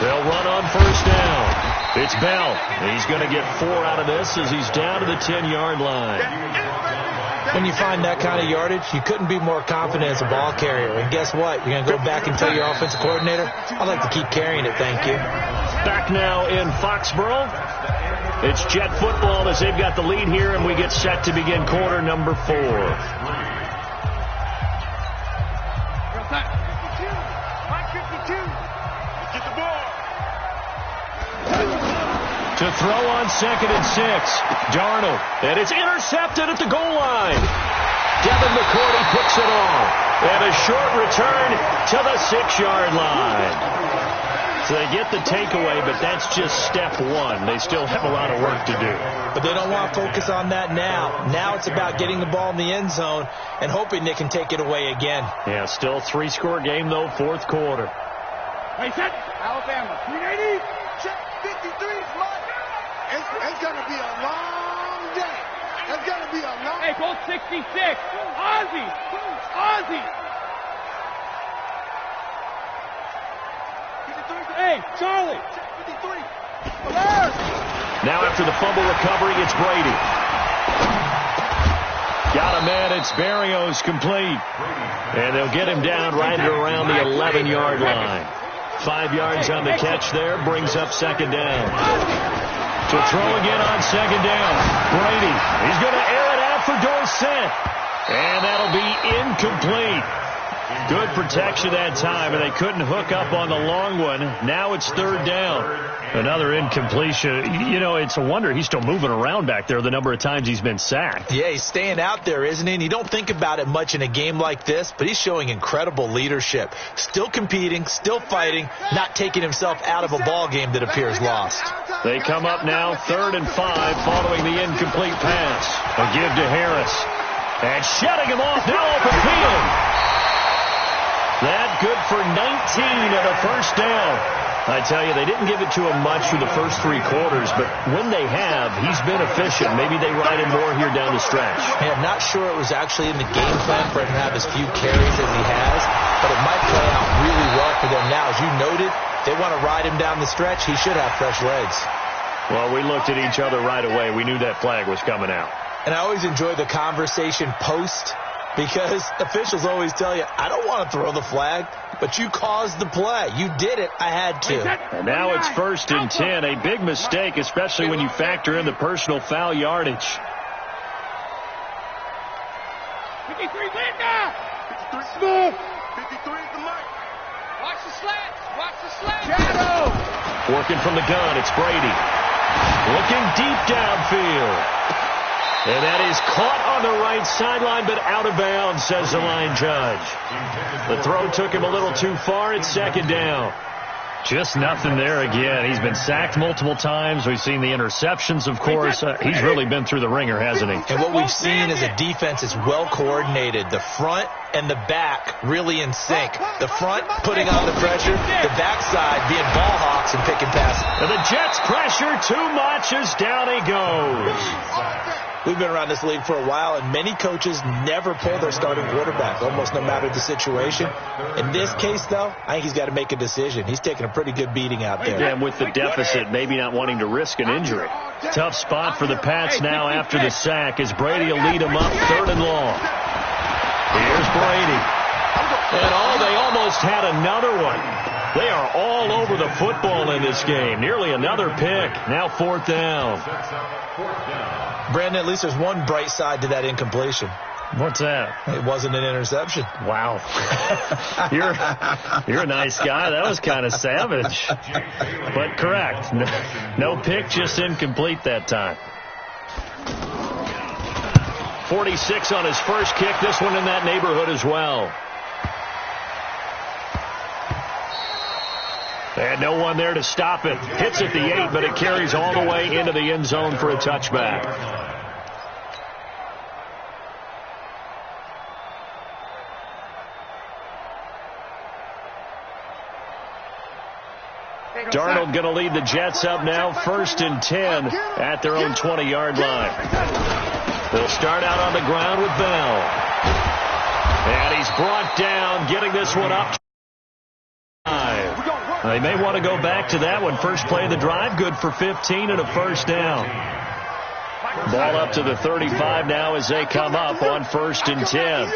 They'll run on first down. It's Bell. He's going to get 4 out of this as he's down to the 10-yard line. When you find that kind of yardage, you couldn't be more confident as a ball carrier. And guess what? You're going to go back and tell your offensive coordinator, I'd like to keep carrying it, thank you. Back now in Foxborough. It's Jet football as they've got the lead here, and we get set to begin quarter number 4. To throw on 2nd and 6. Darnold. And it's intercepted at the goal line. Devin McCourty picks it off. And a short return to the 6-yard line. So they get the takeaway, but that's just step 1. They still have a lot of work to do. But they don't want to focus on that now. Now it's about getting the ball in the end zone and hoping they can take it away again. Yeah, still a 3-score game, though, 4th quarter. Hey, set. Alabama. 380. Check. 53. It's going to be a long day. It's going to be a long... Hey, go 66. Ozzy. Hey, Charlie. 53. Alert. Now after the fumble recovery, it's Brady. Got a man. It's Barrios complete. And they'll get him down right at around the 11-yard line. 5 yards on the catch there. Brings up 2nd down. To throw again on 2nd down. Brady. He's going to air it out for Dorsett. And that'll be incomplete. Good protection that time, and they couldn't hook up on the long one. Now it's 3rd down. Another incompletion. You know, it's a wonder he's still moving around back there the number of times he's been sacked. Yeah, he's staying out there, isn't he? And you don't think about it much in a game like this, but he's showing incredible leadership. Still competing, still fighting, not taking himself out of a ball game that appears lost. They come up now 3rd and 5 following the incomplete pass. A give to Harris. And shutting him off now open field. That good for 19 and a first down. I tell you, they didn't give it to him much through the first 3 quarters, but when they have, he's been efficient. Maybe they ride him more here down the stretch. Yeah, I'm not sure it was actually in the game plan for him to have as few carries as he has, but it might play out really well for them now. As you noted, they want to ride him down the stretch. He should have fresh legs. Well, we looked at each other right away. We knew that flag was coming out. And I always enjoy the conversation post, because officials always tell you, I don't want to throw the flag, but you caused the play. You did it. I had to. And now it's 1st and 10. A big mistake, especially when you factor in the personal foul yardage. 53, Linda! 53, Smith! 53 is the mark. Watch the slats. Watch the slats. Shadow! Working from the gun, it's Brady. Looking deep downfield. And that is caught on the right sideline, but out of bounds, says the line judge. The throw took him a little too far. It's 2nd down. Just nothing there again. He's been sacked multiple times. We've seen the interceptions, of course. He's really been through the ringer, hasn't he? And what we've seen is a defense is well coordinated. The front and the back really in sync. The front putting on the pressure, the backside being ball hawks and picking passes. And the Jets pressure too much as down he goes. We've been around this league for a while, and many coaches never pull their starting quarterback, almost no matter the situation. In this case, though, I think he's got to make a decision. He's taking a pretty good beating out there. Yeah, and with the deficit, maybe not wanting to risk an injury. Tough spot for the Pats now after the sack as Brady will lead them up 3rd and long. Here's Brady. And they almost had another one. They are all over the football in this game. Nearly another pick. Now 4th down. Brandon, at least there's one bright side to that incompletion. What's that? It wasn't an interception. Wow. You're a nice guy. That was kind of savage. But correct. No pick, just incomplete that time. 46 on his first kick. This one in that neighborhood as well. And no one there to stop it. Hits at the 8, but it carries all the way into the end zone for a touchback. Darnold going to lead the Jets up now, 1st and 10 at their own 20-yard line. They'll start out on the ground with Bell. And he's brought down, getting this one up. They may want to go back to that one. First play of the drive, good for 15 and a first down. Ball up to the 35 now as they come up on 1st and 10.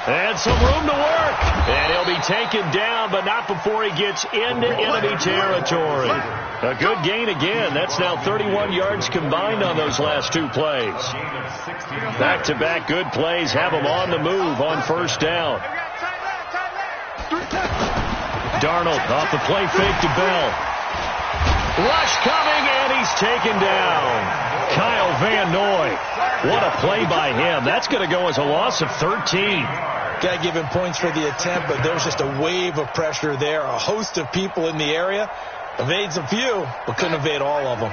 And some room to work. And he'll be taken down, but not before he gets into enemy territory. A good gain again. That's now 31 yards combined on those last 2 plays. Back-to-back good plays have him on the move on 1st down. Darnold off the play fake to Bell. Rush coming, and he's taken down. Kyle Van Noy. What a play by him. That's going to go as a loss of 13. Got to give him points for the attempt, but there's just a wave of pressure there. A host of people in the area. Evades a few, but couldn't evade all of them.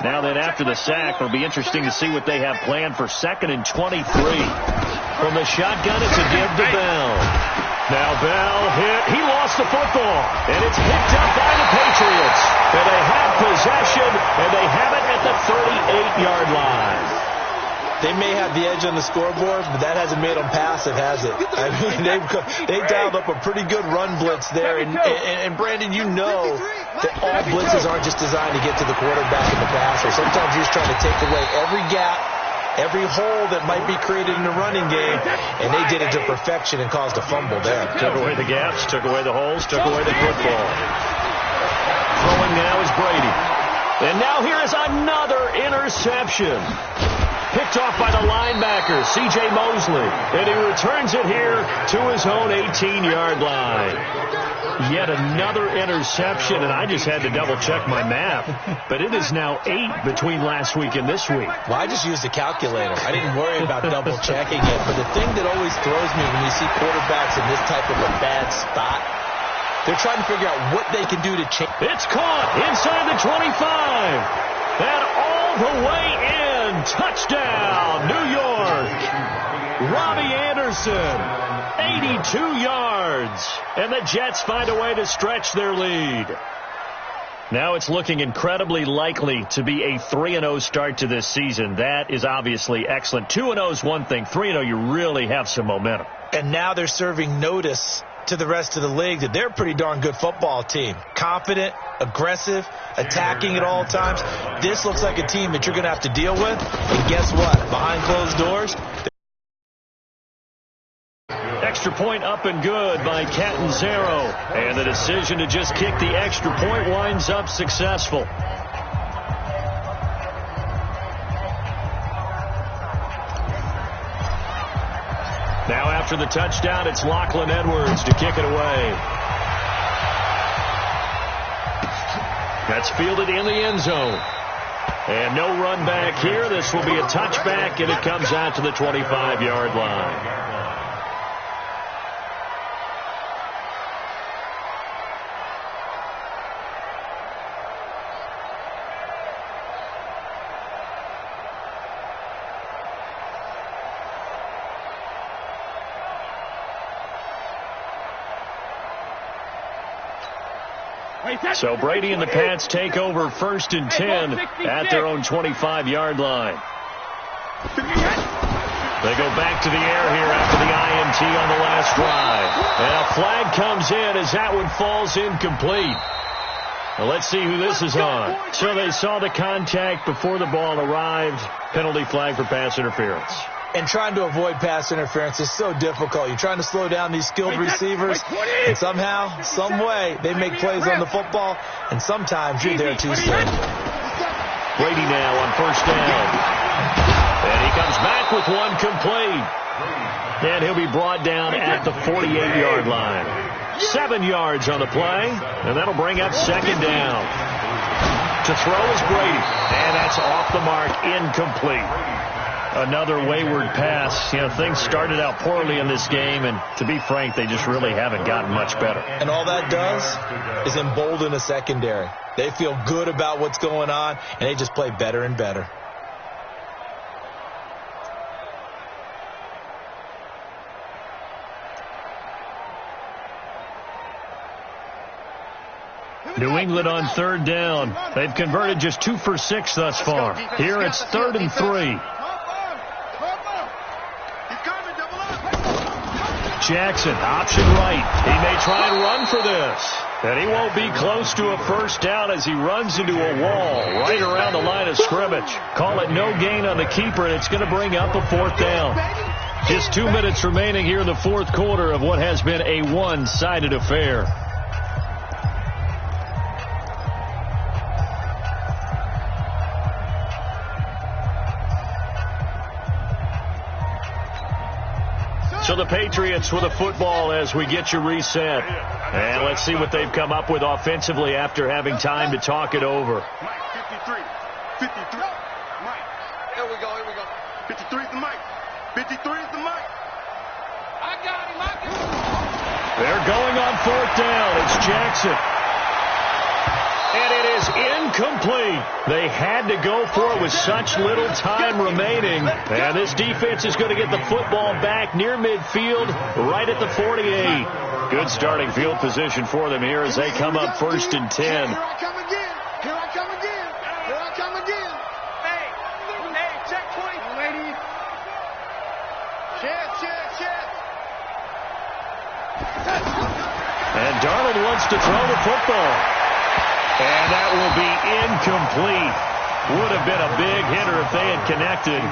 Now then, after the sack, it'll be interesting to see what they have planned for 2nd and 23. From the shotgun, it's a give to Bell. Now Bell hit. He lost the football, and it's picked up by the Patriots. And they have possession, and they have it at the 38-yard line. They may have the edge on the scoreboard, but that hasn't made them passive, has it? I mean, they've dialed up a pretty good run blitz there. And Brandon, you know that all blitzes aren't just designed to get to the quarterback and the passer. Sometimes you're just trying to take away every gap, every hole that might be created in the running game, and they did it to perfection and caused a fumble there. Took away the gaps, took away the holes, took away the football. Throwing now is Brady. And now here is another interception. Picked off by the linebacker, C.J. Mosley. And he returns it here to his own 18-yard line. Yet another interception, and I just had to double-check my math. But it is now 8 between last week and this week. Well, I just used a calculator. I didn't worry about double-checking it. But the thing that always throws me when you see quarterbacks in this type of a bad spot, they're trying to figure out what they can do to change. It's caught inside the 25. And all the way in. Touchdown, New York. Robbie Anderson, 82 yards. And the Jets find a way to stretch their lead. Now it's looking incredibly likely to be a 3-0 start to this season. That is obviously excellent. 2-0 is one thing. 3-0, you really have some momentum. And now they're serving notice to the rest of the league that they're a pretty darn good football team. Confident, aggressive, attacking at all times. This looks like a team that you're going to have to deal with. And guess what? Behind closed doors. Extra point up and good by Catanzaro. And the decision to just kick the extra point winds up successful. Now after the touchdown, it's Lachlan Edwards to kick it away. That's fielded in the end zone. And no run back here. This will be a touchback, and it comes out to the 25-yard line. So Brady and the Pats take over 1st and 10 at their own 25-yard line. They go back to the air here after the INT on the last drive. And a flag comes in as that one falls incomplete. Well, let's see who this is on. So they saw the contact before the ball arrived. Penalty flag for pass interference. And trying to avoid pass interference is so difficult. You're trying to slow down these skilled receivers, and somehow, some way, they make plays on the football, and sometimes you're there too soon. Brady now on 1st down. And he comes back with one complete. And he'll be brought down at the 48-yard line. 7 yards on the play, and that'll bring up 2nd down. To throw is Brady, and that's off the mark, incomplete. Another wayward pass. You know, things started out poorly in this game, and to be frank, they just really haven't gotten much better. And all that does is embolden a secondary. They feel good about what's going on, and they just play better and better. New England on third down. They've converted just 2 for 6 thus far. Here it's 3rd and 3. Jackson, option right. He may try and run for this. And he won't be close to a first down as he runs into a wall right around the line of scrimmage. Call it no gain on the keeper, and it's going to bring up a 4th down. Just 2 minutes remaining here in the 4th quarter of what has been a one-sided affair. So the Patriots with a football as we get you reset. And let's see what they've come up with offensively after having time to talk it over. Mike, 53. 53. Mike. Here we go. 53 is the Mike. 53 is the Mike. I got him. They're going on 4th down. It's Jackson. And it is incomplete. They had to go for it with such little time remaining. And this defense is going to get the football back near midfield, right at the 48. Good starting field position for them here as they come up 1st and 10. Here I come again. Hey, check point, ladies. Check. And Darnold wants to throw the football. And that will be incomplete. Would have been a big hitter if they had connected.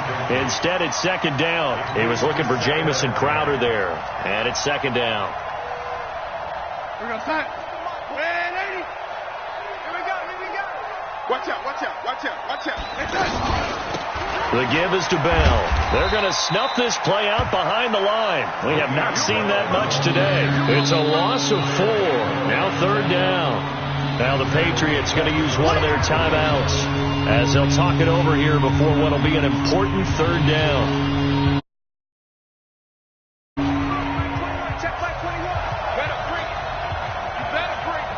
Instead, it's 2nd down. He was looking for Jamison Crowder there. And it's 2nd down. We're going to punt. Hey, lady. Here we go. Watch out. The give is to Bell. They're going to snuff this play out behind the line. We have not seen that much today. It's a loss of 4. Now 3rd down. Now the Patriots going to use one of their timeouts as they'll talk it over here before what will be an important 3rd down. Check back 21. Better bring it. You better bring it.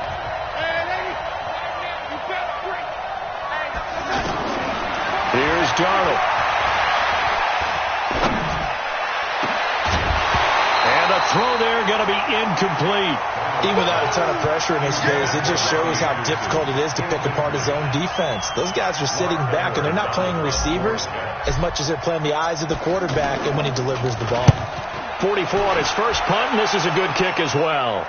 Hey, lady. You better bring it. Here's Darnold. And the throw there going to be incomplete. Even without a ton of pressure in his face, it just shows how difficult it is to pick apart his own defense. Those guys are sitting back, and they're not playing receivers as much as they're playing the eyes of the quarterback and when he delivers the ball. 44 on his first punt, and this is a good kick as well.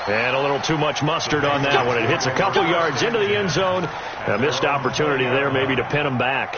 And a little too much mustard on that one. It hits a couple yards into the end zone. A missed opportunity there maybe to pin him back.